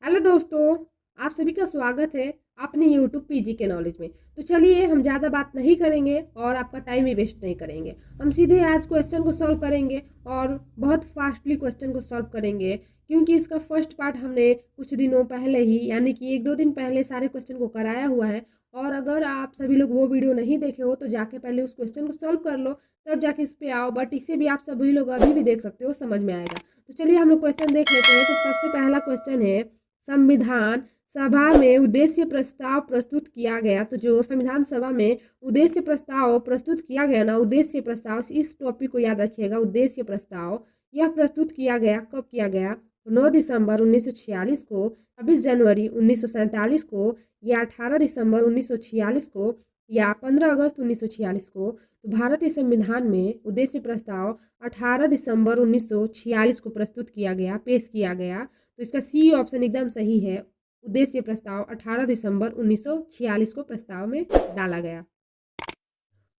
Hello दोस्तों, आप सभी का स्वागत है अपने यूट्यूब पीजी के नॉलेज में। तो चलिए हम ज़्यादा बात नहीं करेंगे और आपका टाइम भी वेस्ट नहीं करेंगे। हम सीधे आज क्वेश्चन को सॉल्व करेंगे और बहुत फास्टली क्वेश्चन को सॉल्व करेंगे, क्योंकि इसका फर्स्ट पार्ट हमने कुछ दिनों पहले ही यानी कि एक दो दिन पहले सारे क्वेश्चन को कराया हुआ है। और अगर आप सभी लोग वो वीडियो नहीं देखे हो तो जाके पहले उस क्वेश्चन को सॉल्व कर लो, तब जाके इस पे आओ। बट इसे भी आप सभी लोग अभी भी देख सकते हो, समझ में आएगा। तो चलिए हम लोग क्वेश्चन देख लेते हैं। तो सबसे पहला क्वेश्चन है, संविधान सभा में उद्देश्य प्रस्ताव प्रस्तुत किया गया। तो जो संविधान सभा में उद्देश्य प्रस्ताव प्रस्तुत किया गया ना, उद्देश्य प्रस्ताव, इस टॉपिक को याद रखिएगा। उद्देश्य प्रस्ताव यह प्रस्तुत किया गया, कब किया गया? 9 दिसंबर 1946 को, 26 जनवरी 1947 को, या 18 दिसंबर 1946 को, या 15 अगस्त 1946 को। तो भारतीय संविधान में उद्देश्य प्रस्ताव 18 दिसंबर 1946 को प्रस्तुत किया गया, पेश किया गया। तो इसका सी ऑप्शन एकदम सही है। उद्देश्य प्रस्ताव 18 दिसंबर 1946 को प्रस्ताव में डाला गया।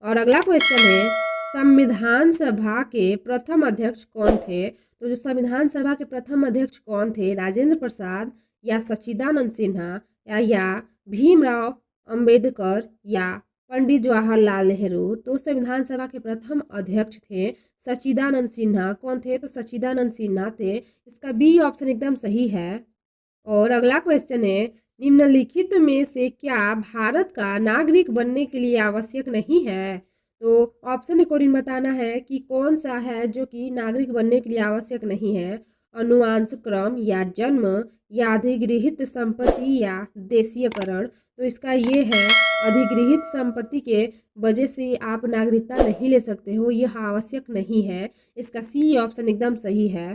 और अगला क्वेश्चन है, संविधान सभा के प्रथम अध्यक्ष कौन थे? तो जो संविधान सभा के प्रथम अध्यक्ष कौन थे? राजेंद्र प्रसाद, या सच्चिदानंद सिन्हा, या भीमराव अंबेडकर, या पंडित जवाहरलाल नेहरू। तो संविधान सभा के प्रथम अध्यक्ष थे सच्चिदानंद सिन्हा। कौन थे? तो सच्चिदानंद सिन्हा थे। इसका बी ऑप्शन एकदम सही है। और अगला क्वेश्चन है, निम्नलिखित में से क्या भारत का नागरिक बनने के लिए आवश्यक नहीं है? तो ऑप्शन अकॉर्डिंग बताना है कि कौन सा है जो कि नागरिक बनने के लिए आवश्यक नहीं है। अनुवांशक्रम, या जन्म, या अधिगृहित संपत्ति, या देशीयकरण। तो इसका ये है, अधिगृहित संपत्ति के वजह से आप नागरिकता नहीं ले सकते हो, यह आवश्यक नहीं है। इसका सी ऑप्शन एकदम सही है।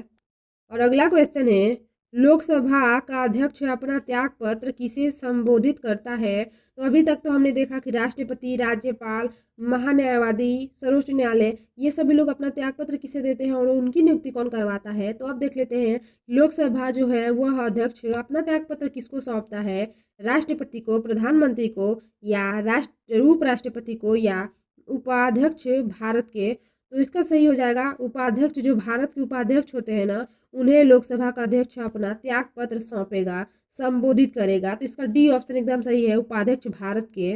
और अगला क्वेश्चन है, लोकसभा का अध्यक्ष अपना त्याग पत्र किसे संबोधित करता है? तो अभी तक तो हमने देखा कि राष्ट्रपति, राज्यपाल, महान्यायवादी, सर्वोच्च न्यायालय, ये सभी लोग अपना त्याग पत्र किसे देते हैं और उनकी नियुक्ति कौन करवाता है। तो अब देख लेते हैं, लोकसभा जो है वह अध्यक्ष अपना त्याग पत्र किसको सौंपता है? राष्ट्रपति को, प्रधानमंत्री को, या उपराष्ट्रपति को, या उपाध्यक्ष भारत के। तो इसका सही हो जाएगा उपाध्यक्ष। जो भारत के उपाध्यक्ष होते हैं ना, उन्हें लोकसभा का अध्यक्ष अपना त्याग पत्र सौंपेगा, संबोधित करेगा। तो इसका डी ऑप्शन एकदम सही है, उपाध्यक्ष भारत के।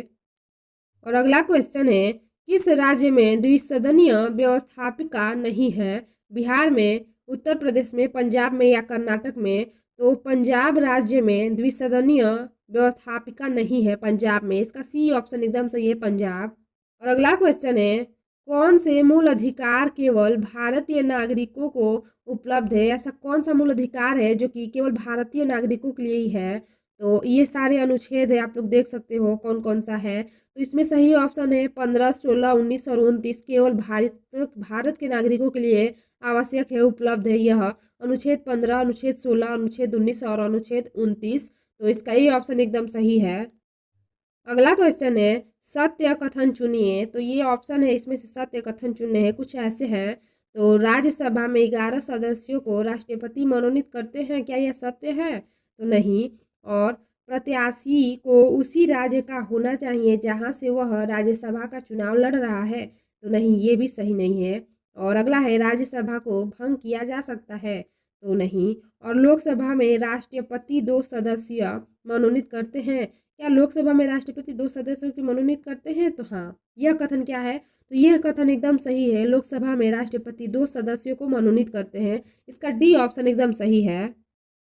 और अगला क्वेश्चन है, किस राज्य में द्विसदनीय व्यवस्थापिका नहीं है? बिहार में, उत्तर प्रदेश में, पंजाब में, या कर्नाटक में। तो पंजाब राज्य में द्विसदनीय व्यवस्थापिका नहीं है, पंजाब में। इसका सी ऑप्शन एकदम सही है, पंजाब। और अगला क्वेश्चन है, कौन से मूल अधिकार केवल भारतीय नागरिकों को उपलब्ध है? ऐसा कौन सा मूल अधिकार है जो कि केवल भारतीय नागरिकों के लिए ही है? तो ये सारे अनुच्छेद है, आप लोग देख सकते हो कौन कौन सा है। तो इसमें सही ऑप्शन है 15, 16, 19 और 29 केवल भारत के नागरिकों के लिए आवश्यक है, उपलब्ध है। यह अनुच्छेद 15, अनुच्छेद 16, अनुच्छेद 19 और अनुच्छेद 29। तो इसका ये ऑप्शन एकदम सही है। अगला क्वेश्चन है, सत्य कथन चुनिए। तो ये ऑप्शन है, इसमें से सत्य कथन चुनने हैं, कुछ ऐसे हैं। तो राज्यसभा में 11 सदस्यों को राष्ट्रपति मनोनीत करते हैं, क्या यह सत्य है? तो नहीं। और प्रत्याशी को उसी राज्य का होना चाहिए जहां से वह राज्यसभा का चुनाव लड़ रहा है। तो नहीं, ये भी सही नहीं है। और अगला है, राज्यसभा को भंग किया जा सकता है। तो नहीं। और लोकसभा में राष्ट्रपति 2 सदस्य मनोनीत करते हैं। क्या लोकसभा में राष्ट्रपति 2 सदस्यों की मनोनीत करते हैं? तो हाँ, यह कथन क्या है? तो यह कथन एकदम सही है, लोकसभा में राष्ट्रपति 2 सदस्यों को मनोनीत करते हैं। इसका डी ऑप्शन एकदम सही है।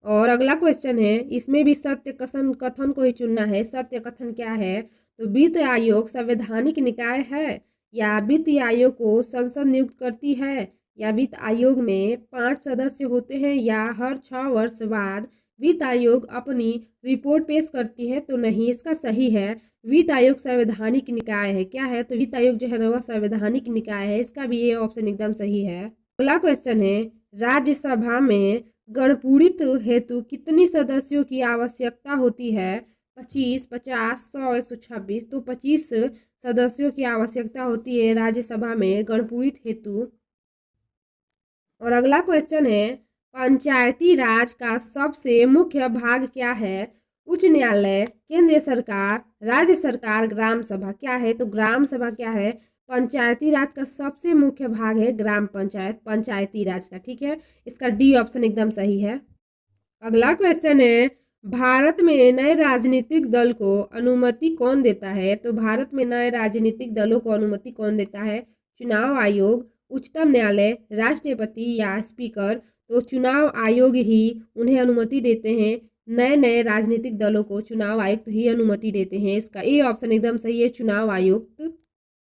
और अगला क्वेश्चन है, इसमें भी सत्य कथन कथन को ही चुनना है। सत्य कथन क्या है? तो वित्त आयोग संवैधानिक निकाय है, या वित्त आयोग को संसद नियुक्त करती है, या वित्त आयोग में 5 सदस्य होते हैं, या हर 6 वर्ष बाद वित्त आयोग अपनी रिपोर्ट पेश करती है। तो नहीं, इसका सही है, वित्त आयोग संवैधानिक निकाय है। क्या है? तो वित्त आयोग जो है ना वह संवैधानिक निकाय है। इसका भी ये ऑप्शन एकदम सही है। अगला क्वेश्चन है, राज्यसभा में गणपूरित हेतु कितनी सदस्यों की आवश्यकता होती है? 25, 50, 100, 126। तो 25 सदस्यों की आवश्यकता होती है राज्यसभा में गणपूरित हेतु। और अगला क्वेश्चन है, पंचायती राज का सबसे मुख्य भाग क्या है? उच्च न्यायालय, केंद्रीय सरकार, राज्य सरकार, ग्राम सभा। क्या है? तो ग्राम सभा क्या है? पंचायती राज का सबसे मुख्य भाग है ग्राम पंचायत, पंचायती राज का। ठीक है, इसका डी ऑप्शन एकदम सही है। अगला क्वेश्चन है, भारत में नए राजनीतिक दल को अनुमति कौन देता है? तो भारत में नए राजनीतिक दलों को अनुमति कौन देता है? चुनाव आयोग, उच्चतम न्यायालय, राष्ट्रपति या स्पीकर। तो चुनाव आयोग ही उन्हें अनुमति देते हैं। नए नए राजनीतिक दलों को चुनाव आयुक्त ही अनुमति देते हैं। इसका ए ऑप्शन एकदम सही है, चुनाव आयुक्त।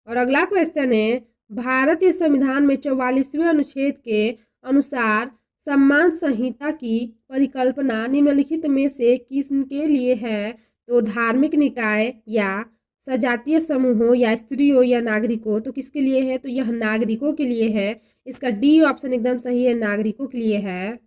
और अगला क्वेश्चन है, भारतीय संविधान में 44वें अनुच्छेद के अनुसार सम्मान संहिता की परिकल्पना निम्नलिखित में से किसके लिए है? तो धार्मिक निकाय या सजातीय समूहों या स्त्रियों या नागरिकों। तो किसके लिए है? तो यह नागरिकों के लिए है। इसका डी ऑप्शन एकदम सही है, नागरिकों के लिए है।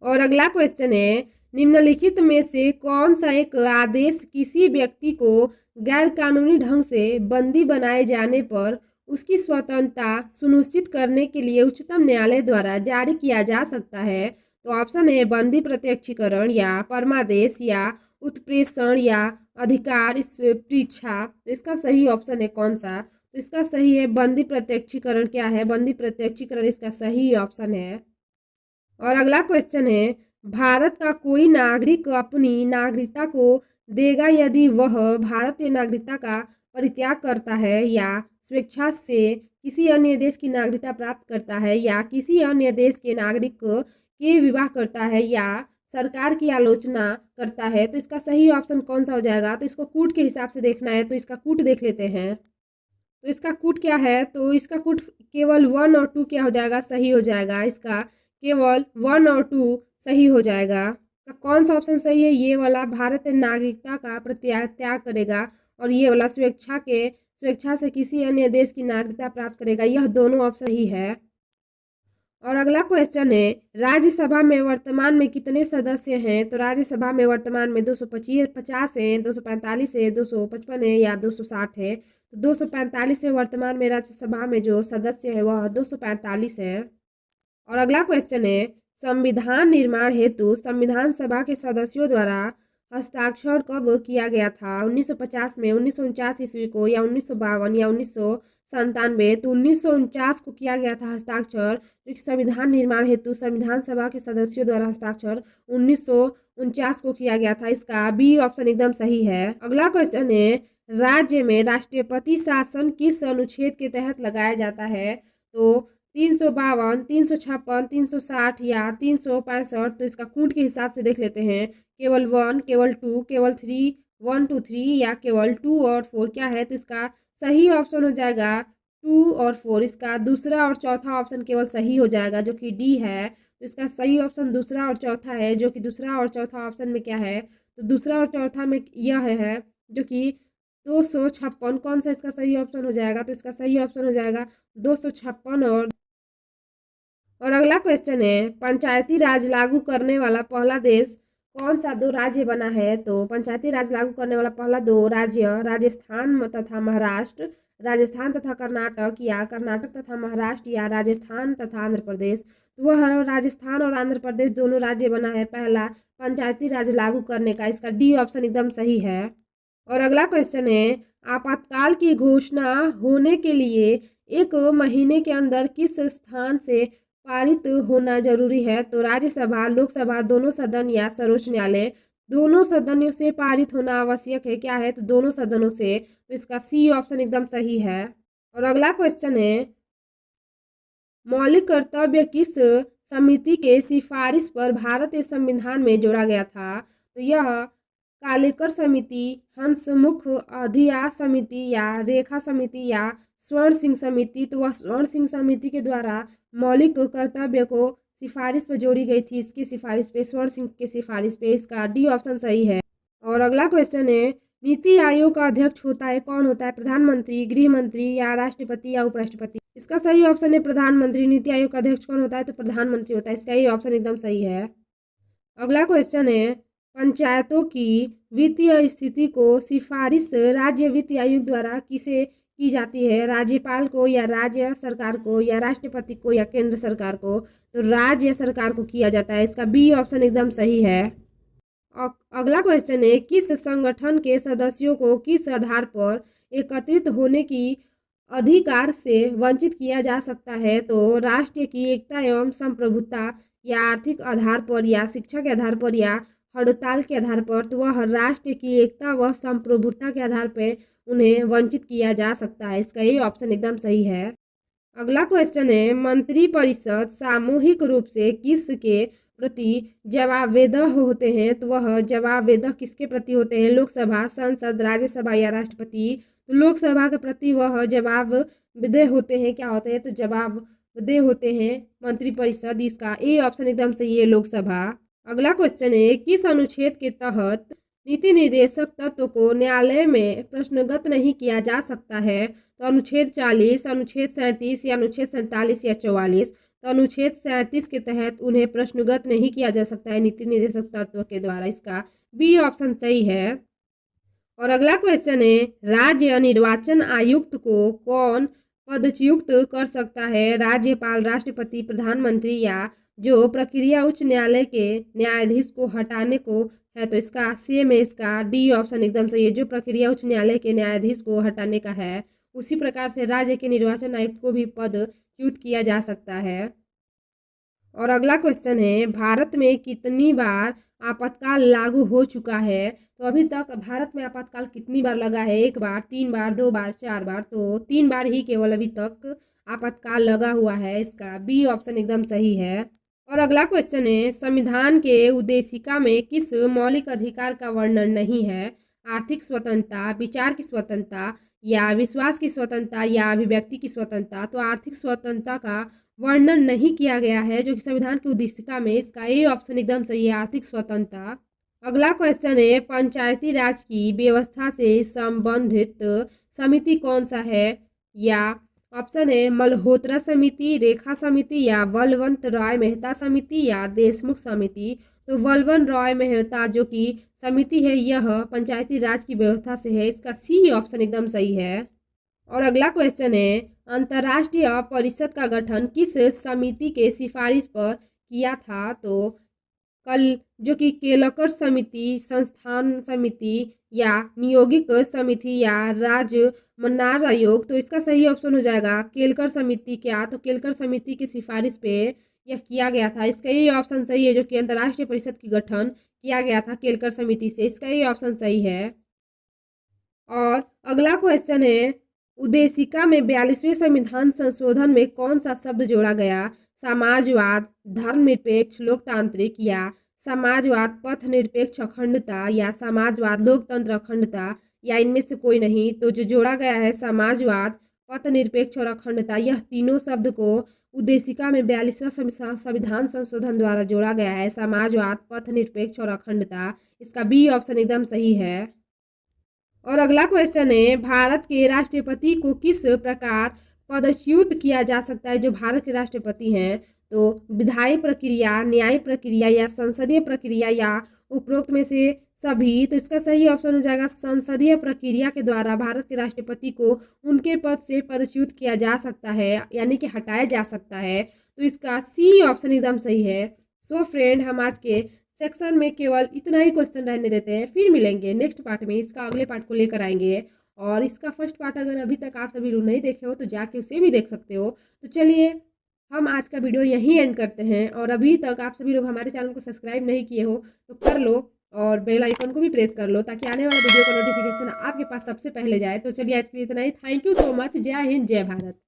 और अगला क्वेश्चन है, निम्नलिखित में से कौन सा एक आदेश किसी व्यक्ति को गैर कानूनी ढंग से बंदी बनाए जाने पर उसकी स्वतंत्रता सुनिश्चित करने के लिए उच्चतम न्यायालय द्वारा जारी किया जा सकता है? तो ऑप्शन है बंदी प्रत्यक्षीकरण या परमादेश या उत्प्रेषण या अधिकार परीक्षा। तो इसका सही ऑप्शन है कौन सा? तो इसका सही है बंदी प्रत्यक्षीकरण। क्या है? बंदी प्रत्यक्षीकरण इसका सही ऑप्शन है। और अगला क्वेश्चन है, भारत का कोई नागरिक अपनी नागरिकता को देगा यदि वह भारतीय नागरिकता का परित्याग करता है या स्वेच्छा से किसी अन्य देश की नागरिकता प्राप्त करता है या किसी अन्य देश के नागरिक के विवाह करता है या सरकार की आलोचना करता है। तो इसका सही ऑप्शन कौन सा हो जाएगा? तो इसको कूट के हिसाब से देखना है, तो इसका कूट देख लेते हैं। तो इसका कूट क्या है? तो इसका कूट केवल 1 और 2 क्या हो जाएगा? सही हो जाएगा। इसका केवल 1 और 2 सही हो जाएगा। तो कौन सा ऑप्शन सही है? ये वाला भारतीय नागरिकता का त्याग करेगा और ये वाला स्वेच्छा से किसी अन्य देश की नागरिकता प्राप्त करेगा। यह दोनों ऑप्शन ही है। और अगला क्वेश्चन है, राज्यसभा में वर्तमान में कितने सदस्य हैं? तो राज्यसभा में वर्तमान में 250 हैं, 245 है, 255 है या 260 है। तो 245 है वर्तमान में राज्यसभा में जो सदस्य है वह 245 है। और अगला क्वेश्चन है, संविधान निर्माण हेतु संविधान सभा के सदस्यों द्वारा हस्ताक्षर कब किया गया था? 1950 में, 1949 ईस्वी को या 1952 या 1997? तो 1949 को किया गया था हस्ताक्षर, जो कि संविधान निर्माण हेतु संविधान सभा के सदस्यों द्वारा हस्ताक्षर 1949 को किया गया था। इसका बी ऑप्शन एकदम सही है। अगला क्वेश्चन है, राज्य में राष्ट्रपति शासन किस अनुच्छेद के तहत लगाया जाता है? तो 352, 356, 360 या 365? तो इसका कूट के हिसाब से देख लेते हैं, केवल 1, केवल 2, केवल 3, 1 2 3 या केवल 2 और 4 क्या है? तो इसका सही ऑप्शन हो जाएगा 2 और 4। इसका दूसरा और चौथा ऑप्शन केवल सही हो जाएगा जो कि डी है। तो इसका सही ऑप्शन दूसरा और चौथा है, जो कि दूसरा और चौथा ऑप्शन में क्या है? तो दूसरा और चौथा में यह है जो कि 256। कौन सा इसका सही ऑप्शन हो जाएगा? तो इसका सही ऑप्शन हो जाएगा 256। और अगला क्वेश्चन है, पंचायती राज लागू करने वाला पहला देश कौन सा 2 राज्य बना है? तो पंचायती राज लागू करने वाला पहला 2 राज्य राजस्थान तथा महाराष्ट्र, राजस्थान तथा कर्नाटक या कर्नाटक तथा महाराष्ट्र या राजस्थान तथा आंध्र प्रदेश। तो वह राजस्थान और आंध्र प्रदेश दोनों राज्य बना है पहला पंचायती राज लागू करने का। इसका डी ऑप्शन एकदम सही है। और अगला क्वेश्चन है, आपातकाल की घोषणा होने के लिए 1 महीने के अंदर किस स्थान से पारित होना जरूरी है? तो राज्यसभा, लोकसभा, दोनों सदन या सर्वोच्च न्यायालय? दोनों सदनों से पारित होना आवश्यक है। क्या है? तो दोनों सदनों से। तो इसका सी ऑप्शन एकदम सही है। और अगला क्वेश्चन है, मौलिक कर्तव्य किस समिति के सिफारिश पर भारतीय संविधान में जोड़ा गया था? तो यह कालेकर समिति, हंसमुख अधिया समिति या रेखा समिति या स्वर्ण सिंह समिति? तो वह स्वर्ण सिंह समिति के द्वारा मौलिक कर्तव्य को सिफारिश पर जोड़ी गई थी। इसकी सिफारिश पे, स्वर्ण सिंह के सिफारिश पे। इसका डी ऑप्शन सही है। और अगला क्वेश्चन है, नीति आयोग का अध्यक्ष होता है कौन होता है? प्रधानमंत्री, गृह मंत्री या राष्ट्रपति या उपराष्ट्रपति? इसका सही ऑप्शन है प्रधानमंत्री। नीति आयोग का अध्यक्ष कौन होता है? तो प्रधानमंत्री होता है। इसका ये ऑप्शन एकदम सही है। अगला क्वेश्चन है, पंचायतों की वित्तीय स्थिति को सिफारिश राज्य वित्त आयोग द्वारा किसे की जाती है? राज्यपाल को या राज्य सरकार को या राष्ट्रपति को या केंद्र सरकार को? तो राज्य सरकार को किया जाता है। इसका बी ऑप्शन एकदम सही है। अगला क्वेश्चन है, किस संगठन के सदस्यों को किस आधार पर एकत्रित होने की अधिकार से वंचित किया जा सकता है? तो राष्ट्र की एकता एवं संप्रभुता या आर्थिक आधार पर या शिक्षा के आधार पर या हड़ताल के आधार पर, तो वह राष्ट्र की एकता व संप्रभुता के आधार पर उन्हें वंचित किया जा सकता है। इसका ये ऑप्शन एकदम सही है। अगला क्वेश्चन है, मंत्रिपरिषद सामूहिक रूप से किसके प्रति जवाबदेह होते हैं? तो वह जवाबदेह किसके प्रति होते हैं? लोकसभा, संसद, राज्यसभा या राष्ट्रपति? तो लोकसभा के प्रति वह जवाबदेह होते हैं। क्या होते हैं? तो जवाबदेह होते हैं मंत्रिपरिषद। इसका ए ऑप्शन एकदम सही है, लोकसभा। अगला क्वेश्चन है, किस अनुच्छेद के तहत नीति निर्देशक तत्व को न्यायालय में प्रश्नगत नहीं किया जा सकता है? तो अनुच्छेद 40, अनुच्छेद 37 या अनुच्छेद 47 या 44? तो अनुच्छेद 37 के तहत उन्हें प्रश्नगत नहीं किया जा सकता है नीति निर्देशक तत्व के द्वारा। इसका बी ऑप्शन सही है। और अगला क्वेश्चन है, राज्य निर्वाचन आयुक्त को कौन पदच्युत कर सकता है? राज्यपाल, राष्ट्रपति, प्रधानमंत्री या जो प्रक्रिया उच्च न्यायालय के न्यायाधीश को हटाने को है? तो इसका सेम है, इसका डी ऑप्शन एकदम सही है। जो प्रक्रिया उच्च न्यायालय के न्यायाधीश को हटाने का है, उसी प्रकार से राज्य के निर्वाचन आयुक्त को भी पदच्युत किया जा सकता है। और अगला क्वेश्चन है, भारत में कितनी बार आपातकाल लागू हो चुका है? तो अभी तक भारत में आपातकाल कितनी बार लगा है? 1 बार, 3 बार, 2 बार, 4 बार? तो 3 बार ही केवल अभी तक आपातकाल लगा हुआ है। इसका बी ऑप्शन एकदम सही है। और अगला क्वेश्चन है, संविधान के उद्देशिका में किस मौलिक अधिकार का वर्णन नहीं है? आर्थिक स्वतंत्रता, विचार की स्वतंत्रता या विश्वास की स्वतंत्रता या अभिव्यक्ति की स्वतंत्रता? तो आर्थिक स्वतंत्रता का वर्णन नहीं किया गया है जो कि संविधान की उद्देशिका में। इसका ये ऑप्शन एकदम सही है, आर्थिक स्वतंत्रता। अगला क्वेश्चन है, पंचायती राज की व्यवस्था से संबंधित समिति कौन सा है? या ऑप्शन है मल्होत्रा समिति, रेखा समिति या बलवंत राय मेहता समिति या देशमुख समिति? तो बलवंत राय मेहता जो कि समिति है, यह पंचायती राज की व्यवस्था से है। इसका सी ऑप्शन एकदम सही है। और अगला क्वेश्चन है, अंतर्राष्ट्रीय परिषद का गठन किस समिति के सिफारिश पर किया था? तो कल जो कि केलकर समिति, संस्थान समिति या नियोगिक समिति या राज्य मन्नार आयोग? तो इसका सही ऑप्शन हो जाएगा केलकर समिति। क्या? तो केलकर समिति की सिफारिश पे यह किया गया था। इसका ये ऑप्शन सही है, जो कि अंतर्राष्ट्रीय परिषद की गठन किया गया था केलकर समिति से। इसका ये ऑप्शन सही है। और अगला क्वेश्चन है, उद्देशिका में 42वें संविधान संशोधन में कौन सा शब्द जोड़ा गया? समाजवाद, धर्मनिरपेक्ष, लोकतांत्रिक या समाजवाद, पथ निरपेक्ष अखंडता या समाजवाद, लोकतंत्र अखंडता या इनमें से कोई नहीं? तो जो जोड़ा गया है समाजवाद, पथ निरपेक्ष और अखंडता, यह तीनों शब्द को उद्देशिका में 42वां संविधान संशोधन द्वारा जोड़ा गया है। समाजवाद, पथ निरपेक्ष और अखंडता। इसका बी ऑप्शन एकदम सही है। और अगला क्वेश्चन है, भारत के राष्ट्रपति को किस प्रकार पदच्युत किया जा सकता है? जो भारत के राष्ट्रपति हैं, तो विधायी प्रक्रिया, न्यायिक प्रक्रिया या संसदीय प्रक्रिया या उपरोक्त में से सभी? तो इसका सही ऑप्शन हो जाएगा संसदीय प्रक्रिया के द्वारा भारत के राष्ट्रपति को उनके पद से पदच्युत किया जा सकता है, यानी कि हटाया जा सकता है। तो इसका सी ऑप्शन एकदम सही है। सो फ्रेंड, हम आज के सेक्शन में केवल इतना ही क्वेश्चन रहने देते हैं, फिर मिलेंगे नेक्स्ट पार्ट में। इसका अगले पार्ट को लेकर आएंगे। और इसका फर्स्ट पार्ट अगर अभी तक आप सभी लोग नहीं देखे हो तो जाके उसे भी देख सकते हो। तो चलिए हम आज का वीडियो यहीं एंड करते हैं। और अभी तक आप सभी लोग हमारे चैनल को सब्सक्राइब नहीं किए हो तो कर लो और बेल आइकन को भी प्रेस कर लो, ताकि आने वाला वीडियो का नोटिफिकेशन आपके पास सबसे पहले जाए। तो चलिए आज के लिए इतना ही। Thank you so much. जय हिंद, जय भारत।